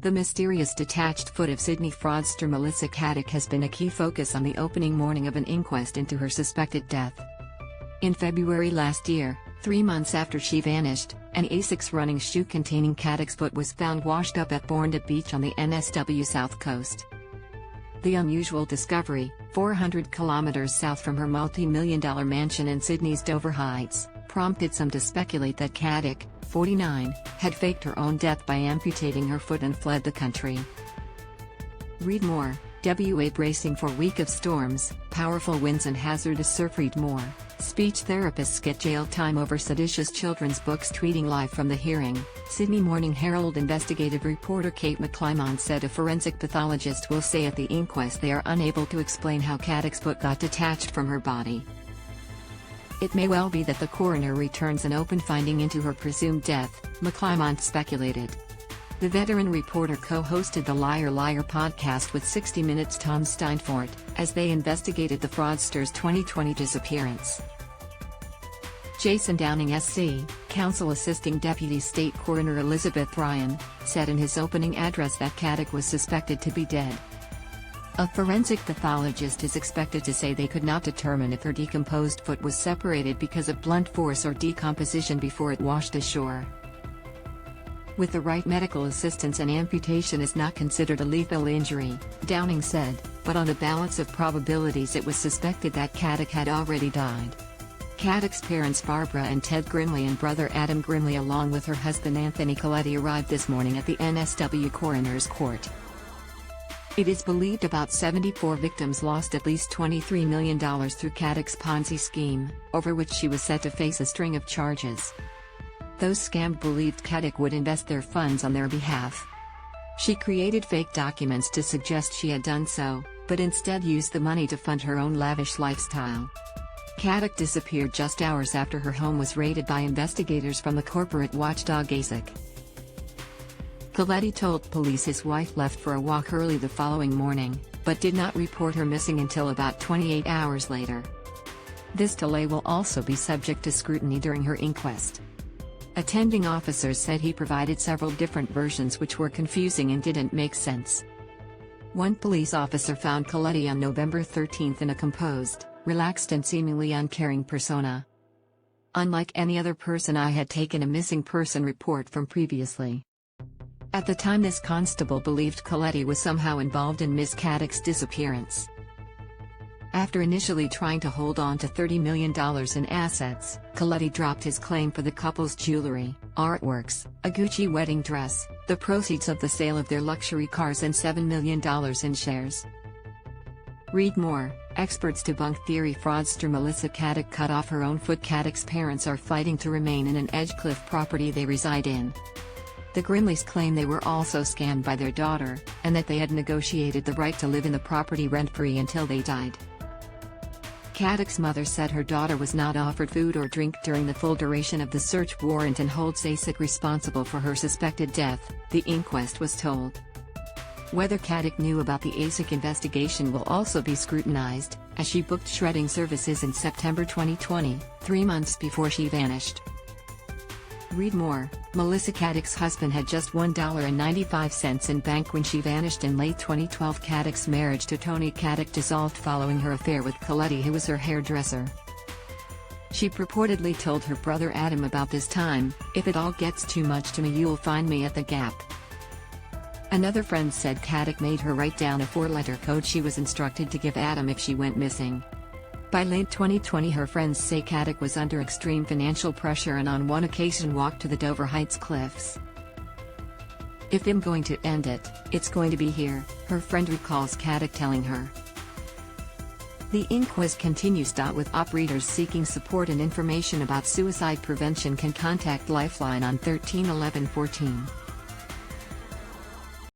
The mysterious detached foot of Sydney fraudster Melissa Caddick has been a key focus on the opening morning of an inquest into her suspected death. In February last year, 3 months after she vanished, an Asics running shoe containing Caddick's foot was found washed up at Bournda Beach on the NSW South Coast. The unusual discovery, 400 kilometers south from her multi-million-dollar mansion in Sydney's Dover Heights, prompted some to speculate that Caddick, 49, had faked her own death by amputating her foot and fled the country. Read more. WA bracing for week of storms, powerful winds and hazardous surf. Read more. Speech therapists get jail time over seditious children's books. Tweeting live from the hearing, Sydney Morning Herald investigative reporter Kate McClymont said a forensic pathologist will say at the inquest they are unable to explain how Caddick's foot got detached from her body. It may well be that the coroner returns an open finding into her presumed death, McClymont speculated. The veteran reporter co-hosted the Liar Liar podcast with 60 Minutes' Tom Steinfort, as they investigated the fraudster's 2020 disappearance. Jason Downing SC, counsel assisting Deputy State Coroner Elizabeth Ryan, said in his opening address that Caddick was suspected to be dead. A forensic pathologist is expected to say they could not determine if her decomposed foot was separated because of blunt force or decomposition before it washed ashore. With the right medical assistance, an amputation is not considered a lethal injury, Downing said, but on the balance of probabilities it was suspected that Caddick had already died. Caddick's parents Barbara and Ted Grimley and brother Adam Grimley along with her husband Anthony Coletti arrived this morning at the NSW Coroner's Court. It is believed about 74 victims lost at least $23 million through Caddick's Ponzi scheme, over which she was set to face a string of charges. Those scammed believed Caddick would invest their funds on their behalf. She created fake documents to suggest she had done so, but instead used the money to fund her own lavish lifestyle. Caddick disappeared just hours after her home was raided by investigators from the corporate watchdog Asics. Coletti told police his wife left for a walk early the following morning, but did not report her missing until about 28 hours later. This delay will also be subject to scrutiny during her inquest. Attending officers said he provided several different versions which were confusing and didn't make sense. One police officer found Coletti on November 13 in a composed, relaxed and seemingly uncaring persona. Unlike any other person I had taken a missing person report from previously. At the time this constable believed Coletti was somehow involved in Miss Caddick's disappearance. After initially trying to hold on to $30 million in assets, Coletti dropped his claim for the couple's jewelry, artworks, a Gucci wedding dress, the proceeds of the sale of their luxury cars and $7 million in shares. Read more. Experts debunk theory fraudster Melissa Caddick cut off her own foot. Caddick's parents are fighting to remain in an Edgecliff property they reside in. The Grimleys claim they were also scammed by their daughter, and that they had negotiated the right to live in the property rent-free until they died. Caddick's mother said her daughter was not offered food or drink during the full duration of the search warrant and holds Asics responsible for her suspected death, the inquest was told. Whether Caddick knew about the Asics investigation will also be scrutinized, as she booked shredding services in September 2020, 3 months before she vanished. Read more. Melissa Caddick's husband had just $1.95 in bank when she vanished in late 2012. Caddick's marriage to Tony Caddick dissolved following her affair with Coletti, who was her hairdresser. She purportedly told her brother Adam about this time, "If it all gets too much to me, you'll find me at the Gap." Another friend said Caddick made her write down a 4-letter code she was instructed to give Adam if she went missing. By late 2020, her friends say Caddick was under extreme financial pressure and on one occasion walked to the Dover Heights cliffs. "If I'm going to end it, it's going to be here," her friend recalls Caddick telling her. The inquest continues. With op readers seeking support and information about suicide prevention can contact Lifeline on 13 11 14.